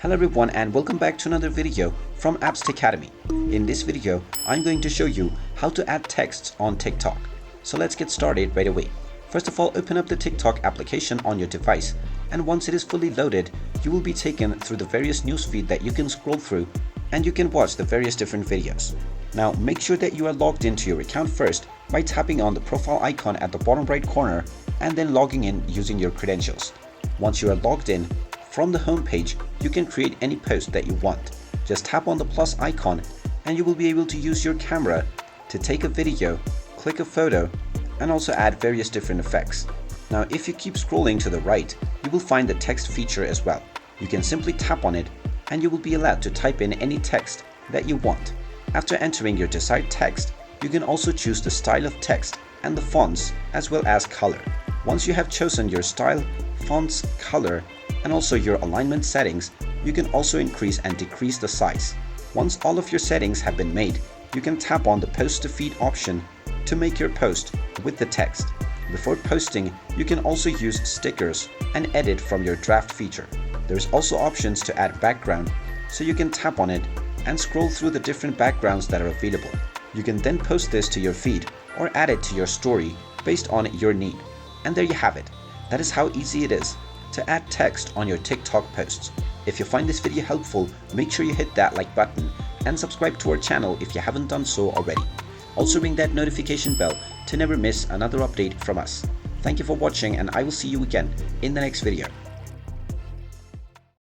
Hello everyone and welcome back to another video from Appsacademy. In this video, I'm going to show you how to add texts on TikTok. So let's get started right away. First of all, open up the TikTok application on your device, and once it is fully loaded, you will be taken through the various newsfeed that you can scroll through and you can watch the various different videos. Now make sure that you are logged into your account first by tapping on the profile icon at the bottom right corner and then logging in using your credentials. Once you are logged in, from the home page, you can create any post that you want. Just tap on the plus icon and you will be able to use your camera to take a video, click a photo, and also add various different effects. Now if you keep scrolling to the right, you will find the text feature as well. You can simply tap on it and you will be allowed to type in any text that you want. After entering your desired text, you can also choose the style of text and the fonts as well as color. Once you have chosen your style, fonts, color, and also your alignment settings, you can also increase and decrease the size. Once all of your settings have been made, you can tap on the post to feed option to make your post with the text. Before posting, you can also use stickers and edit from your draft feature. There's also options to add background, so you can tap on it and scroll through the different backgrounds that are available. You can then post this to your feed or add it to your story based on your need. And there you have it. That is how easy it is to add text on your TikTok posts. If you find this video helpful, make sure you hit that like button and subscribe to our channel if you haven't done so already. Also ring that notification bell to never miss another update from us. Thank you for watching and I will see you again in the next video.